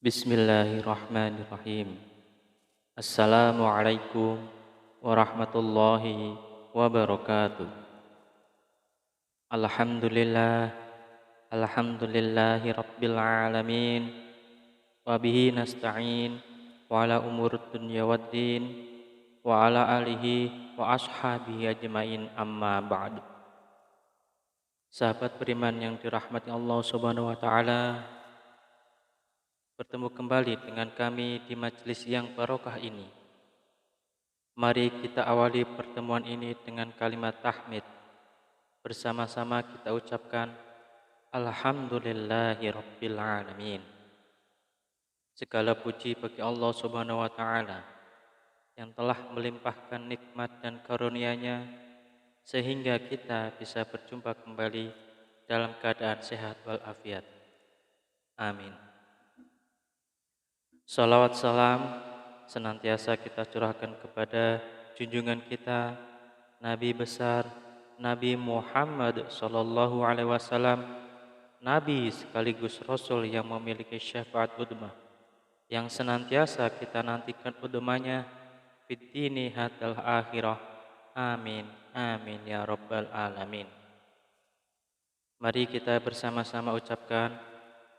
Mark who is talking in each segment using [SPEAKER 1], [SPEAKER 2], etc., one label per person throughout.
[SPEAKER 1] Bismillahirrahmanirrahim. Assalamualaikum warahmatullahi wabarakatuh. Alhamdulillah, alhamdulillahi rabbil alamin. Wa bihi nasta'in wa ala umur dunya waddin wa ala alihi wa ashabihi ajmain amma ba'du. Sahabat beriman yang dirahmati Allah Subhanahu wa taala, bertemu kembali dengan kami di majelis yang barokah ini. Mari kita awali pertemuan ini dengan kalimat tahmid. Bersama-sama kita ucapkan Alhamdulillahi Rabbil Alamin. Segala puji bagi Allah Subhanahu wa taala yang telah melimpahkan nikmat dan karunia-Nya sehingga kita bisa berjumpa kembali dalam keadaan sehat walafiat. Amin. Salawat salam senantiasa kita curahkan kepada junjungan kita Nabi besar Nabi Muhammad sallallahu alaihi wasallam, Nabi sekaligus Rasul yang memiliki syafaat udmah, yang senantiasa kita nantikan udmahnya fid dini hatal akhirah. Amin amin ya rabbal alamin. Mari kita bersama-sama ucapkan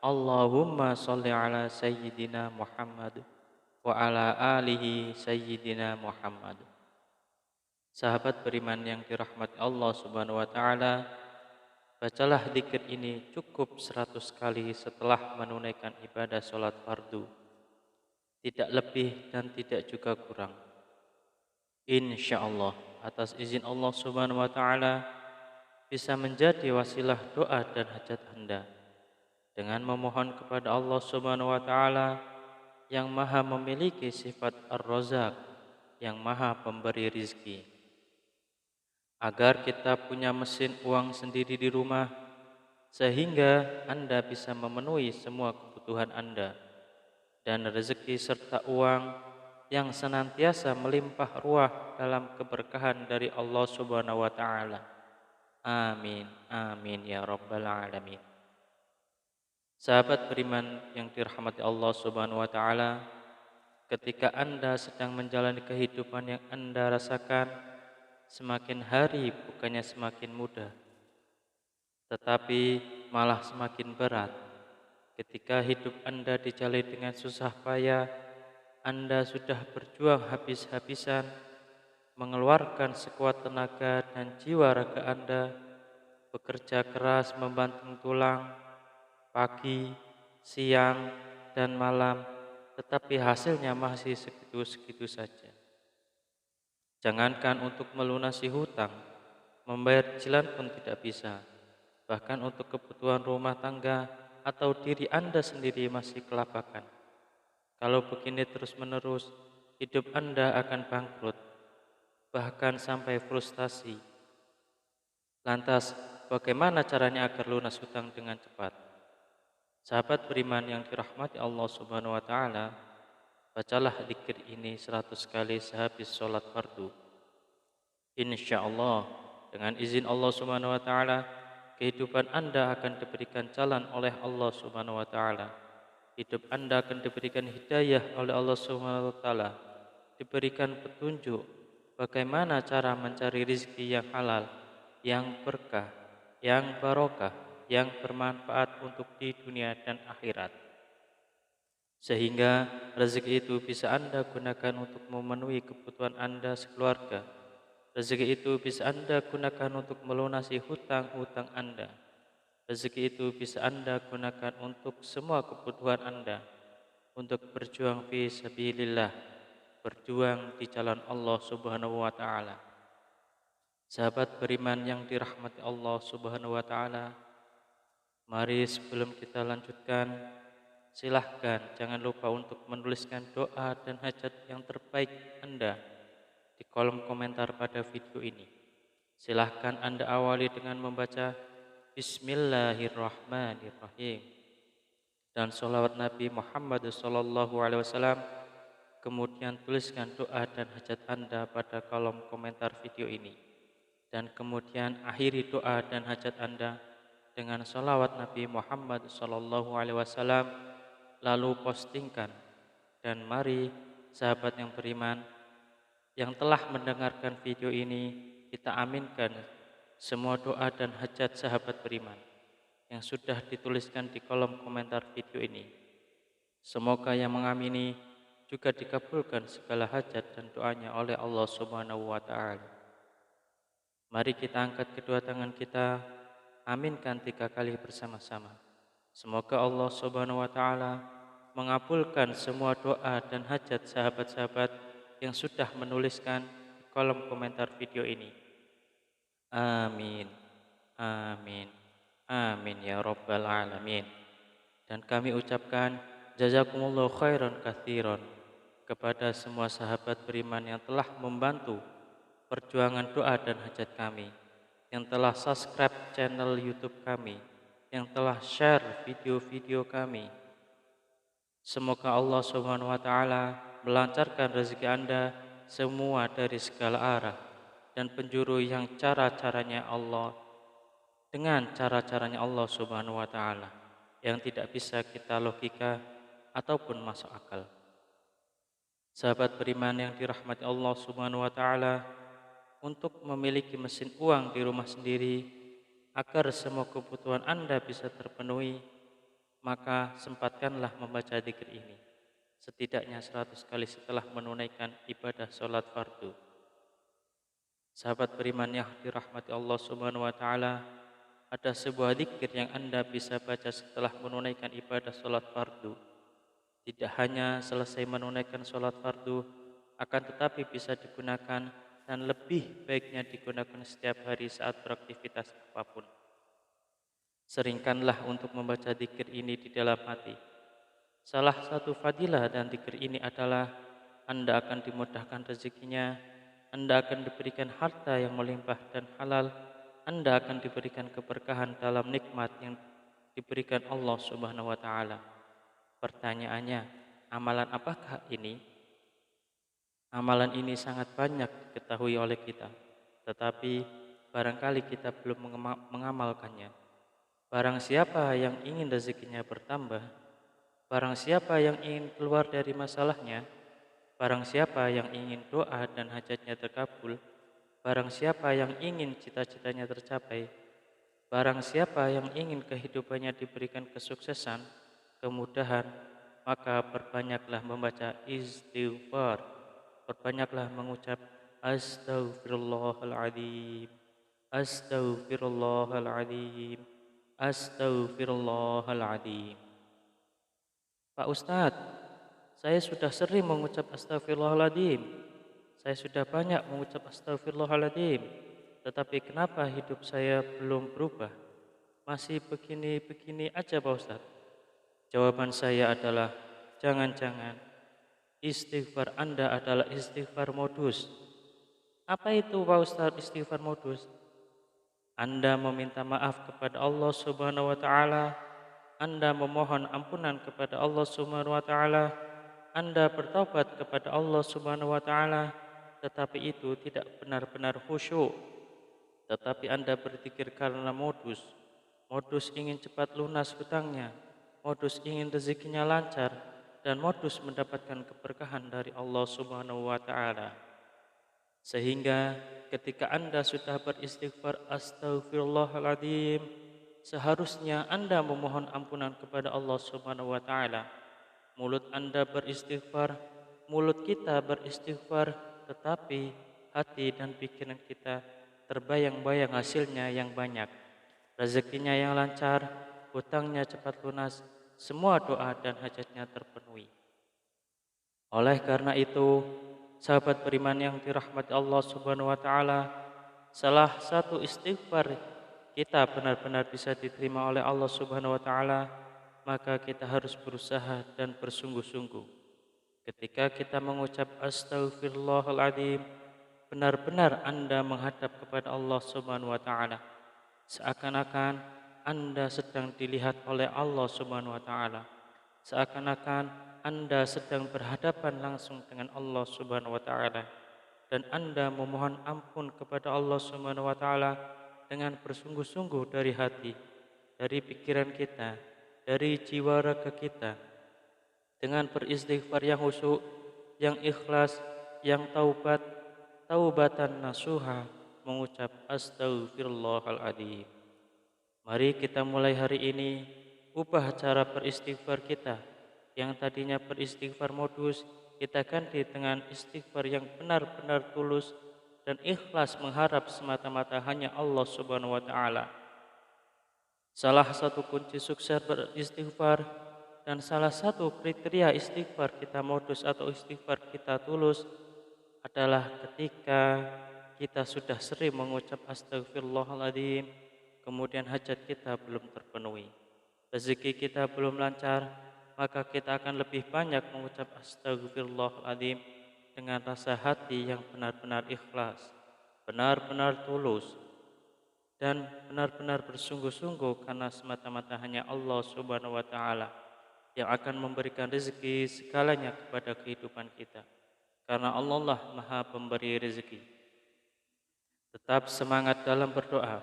[SPEAKER 1] Allahumma sholli ala sayyidina Muhammad wa ala alihi sayyidina Muhammad. Sahabat beriman yang dirahmati Allah Subhanahu wa taala, bacalah zikir ini cukup 100 kali setelah menunaikan ibadah salat fardu. Tidak lebih dan tidak juga kurang. Insyaallah atas izin Allah Subhanahu wa taala bisa menjadi wasilah doa dan hajat Anda dengan memohon kepada Allah Subhanahu wa taala yang Maha memiliki sifat Ar-Razzaq, yang Maha pemberi rizki, agar kita punya mesin uang sendiri di rumah sehingga Anda bisa memenuhi semua kebutuhan Anda, dan rezeki serta uang yang senantiasa melimpah ruah dalam keberkahan dari Allah Subhanahu wa taala. Amin amin ya rabbal alamin. Sahabat beriman yang dirahmati Allah Subhanahu wa taala, ketika Anda sedang menjalani kehidupan yang Anda rasakan semakin hari bukannya semakin mudah, tetapi malah semakin berat. Ketika hidup Anda dijalani dengan susah payah, Anda sudah berjuang habis-habisan, mengeluarkan sekuat tenaga dan jiwa raga Anda, bekerja keras membanting tulang, pagi, siang, dan malam, tetapi hasilnya masih segitu-segitu saja. Jangankan untuk melunasi hutang, membayar cicilan pun tidak bisa. Bahkan untuk kebutuhan rumah tangga atau diri Anda sendiri masih kelabakan. Kalau begini terus-menerus, hidup Anda akan bangkrut, bahkan sampai frustasi. Lantas, bagaimana caranya agar lunas hutang dengan cepat? Sahabat beriman yang dirahmati Allah Subhanahu wa taala, bacalah zikir ini 100 kali sehabis sholat fardu. Insyaallah dengan izin Allah Subhanahu wa taala, kehidupan Anda akan diberikan jalan oleh Allah Subhanahu wa taala. Hidup Anda akan diberikan hidayah oleh Allah Subhanahu wa taala, diberikan petunjuk bagaimana cara mencari rezeki yang halal, yang berkah, yang barokah, yang bermanfaat untuk di dunia dan akhirat. Sehingga rezeki itu bisa Anda gunakan untuk memenuhi kebutuhan Anda sekeluarga. Rezeki itu bisa Anda gunakan untuk melunasi hutang-hutang Anda. Rezeki itu bisa Anda gunakan untuk semua kebutuhan Anda, untuk berjuang fi sabilillah, berjuang di jalan Allah Subhanahu wa taala. Sahabat beriman yang dirahmati Allah Subhanahu wa taala, mari sebelum kita lanjutkan, silahkan jangan lupa untuk menuliskan doa dan hajat yang terbaik Anda di kolom komentar pada video ini. Silahkan Anda awali dengan membaca Bismillahirrahmanirrahim dan sholawat Nabi Muhammad SAW. Kemudian tuliskan doa dan hajat Anda pada kolom komentar video ini, dan kemudian akhiri doa dan hajat Anda dengan sholawat Nabi Muhammad SAW lalu postingkan. Dan mari sahabat yang beriman yang telah mendengarkan video ini, kita aminkan semua doa dan hajat sahabat beriman yang sudah dituliskan di kolom komentar video ini. Semoga yang mengamini juga dikabulkan segala hajat dan doanya oleh Allah Subhanahu wa taala. Mari kita angkat kedua tangan kita, aminkan 3 kali bersama-sama. Semoga Allah Subhanahu wa taala mengabulkan semua doa dan hajat sahabat-sahabat yang sudah menuliskan di kolom komentar video ini. Amin. Amin. Amin ya rabbal alamin. Dan kami ucapkan jazakumullahu khairan katsiran kepada semua sahabat beriman yang telah membantu perjuangan doa dan hajat kami, yang telah subscribe channel YouTube kami, yang telah share video-video kami. Semoga Allah Subhanahu wa taala melancarkan rezeki Anda semua dari segala arah dan penjuru yang cara-caranya Allah dengan cara-caranya Allah Subhanahu wa taala yang tidak bisa kita logika ataupun masuk akal. Sahabat beriman yang dirahmati Allah Subhanahu wa taala, untuk memiliki mesin uang di rumah sendiri agar semua kebutuhan Anda bisa terpenuhi, maka sempatkanlah membaca dzikir ini setidaknya 100 kali setelah menunaikan ibadah sholat fardu. Sahabat beriman yang dirahmati Allah Subhanahu wa taala, ada sebuah dzikir yang Anda bisa baca setelah menunaikan ibadah sholat fardu. Tidak hanya selesai menunaikan sholat fardu, akan tetapi bisa digunakan dan lebih baiknya digunakan setiap hari saat beraktivitas apapun. Seringkanlah untuk membaca dzikir ini di dalam hati. Salah satu fadilah dan dzikir ini adalah Anda akan dimudahkan rezekinya, Anda akan diberikan harta yang melimpah dan halal, Anda akan diberikan keberkahan dalam nikmat yang diberikan Allah Subhanahu wa taala. Pertanyaannya, amalan apakah ini? Amalan ini sangat banyak diketahui oleh kita, tetapi barangkali kita belum mengamalkannya. Barang siapa yang ingin rezekinya bertambah, barang siapa yang ingin keluar dari masalahnya, barang siapa yang ingin doa dan hajatnya terkabul, barang siapa yang ingin cita-citanya tercapai, barang siapa yang ingin kehidupannya diberikan kesuksesan, kemudahan, maka perbanyaklah membaca istighfar, perbanyaklah mengucap astaghfirullahaladzim, astaghfirullahaladzim, astaghfirullahaladzim. Pak Ustadz, saya sudah sering mengucap astaghfirullahaladzim. Saya sudah banyak mengucap astaghfirullahaladzim. Tetapi kenapa hidup saya belum berubah? Masih begini-begini aja Pak Ustadz. Jawaban saya adalah, jangan-jangan istighfar Anda adalah istighfar modus. Apa itu Pak Ustadz istighfar modus? Anda meminta maaf kepada Allah Subhanahu wa taala, Anda memohon ampunan kepada Allah Subhanahu wa taala, Anda bertaubat kepada Allah Subhanahu wa taala, tetapi itu tidak benar-benar khusyuk. Tetapi Anda berzikir karena modus ingin cepat lunas hutangnya, modus ingin rezekinya lancar, dan modus mendapatkan keberkahan dari Allah Subhanahu wa taala. Sehingga ketika Anda sudah beristighfar astaghfirullahaladzim, seharusnya Anda memohon ampunan kepada Allah Subhanahu wa taala. Mulut Anda beristighfar, mulut kita beristighfar, tetapi hati dan pikiran kita terbayang-bayang hasilnya yang banyak, rezekinya yang lancar, hutangnya cepat lunas, semua doa dan hajatnya terpenuhi. Oleh karena itu, sahabat beriman yang dirahmati Allah Subhanahu wa taala, salah satu istighfar kita benar-benar bisa diterima oleh Allah Subhanahu wa taala, maka kita harus berusaha dan bersungguh-sungguh. Ketika kita mengucap astaghfirullahaladzim, benar-benar Anda menghadap kepada Allah Subhanahu wa taala, seakan-akan Anda sedang dilihat oleh Allah Subhanahu wa taala, seakan-akan Anda sedang berhadapan langsung dengan Allah Subhanahu wa taala, dan Anda memohon ampun kepada Allah Subhanahu wa taala dengan bersungguh-sungguh dari hati, dari pikiran kita, dari jiwa raga kita. dengan beristighfar yang khusyuk, yang ikhlas, yang taubatan nasuha, mengucap astaghfirullahaladzim. Mari kita mulai hari ini ubah cara beristighfar kita. Yang tadinya beristighfar modus, kita ganti dengan istighfar yang benar-benar tulus dan ikhlas mengharap semata-mata hanya Allah Subhanahu wa taala. Salah satu kunci sukses beristighfar dan salah satu kriteria istighfar kita modus atau istighfar kita tulus adalah ketika kita sudah sering mengucap astagfirullahaladzim, kemudian hajat kita belum terpenuhi, rezeki kita belum lancar, maka kita akan lebih banyak mengucap astagfirullahaladzim dengan rasa hati yang benar-benar ikhlas, benar-benar tulus, dan benar-benar bersungguh-sungguh karena semata-mata hanya Allah Subhanahu wa taala yang akan memberikan rezeki segalanya kepada kehidupan kita. Karena Allah lah Maha Pemberi rezeki. Tetap semangat dalam berdoa,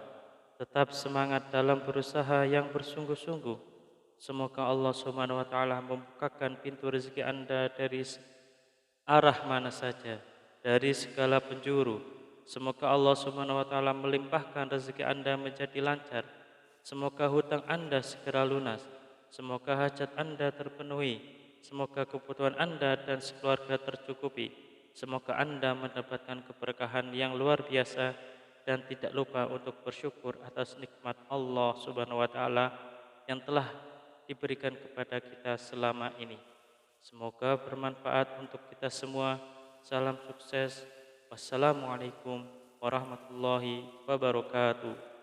[SPEAKER 1] tetap semangat dalam berusaha yang bersungguh-sungguh. Semoga Allah Subhanahu wa taala membukakan pintu rezeki Anda dari arah mana saja, dari segala penjuru. Semoga Allah Subhanahu wa taala melimpahkan rezeki Anda menjadi lancar. Semoga hutang Anda segera lunas. Semoga hajat Anda terpenuhi. Semoga kebutuhan Anda dan sekeluarga tercukupi. Semoga Anda mendapatkan keberkahan yang luar biasa dan tidak lupa untuk bersyukur atas nikmat Allah Subhanahu wa taala yang telah diberikan kepada kita selama ini. Semoga bermanfaat untuk kita semua. Salam sukses. Wassalamualaikum warahmatullahi wabarakatuh.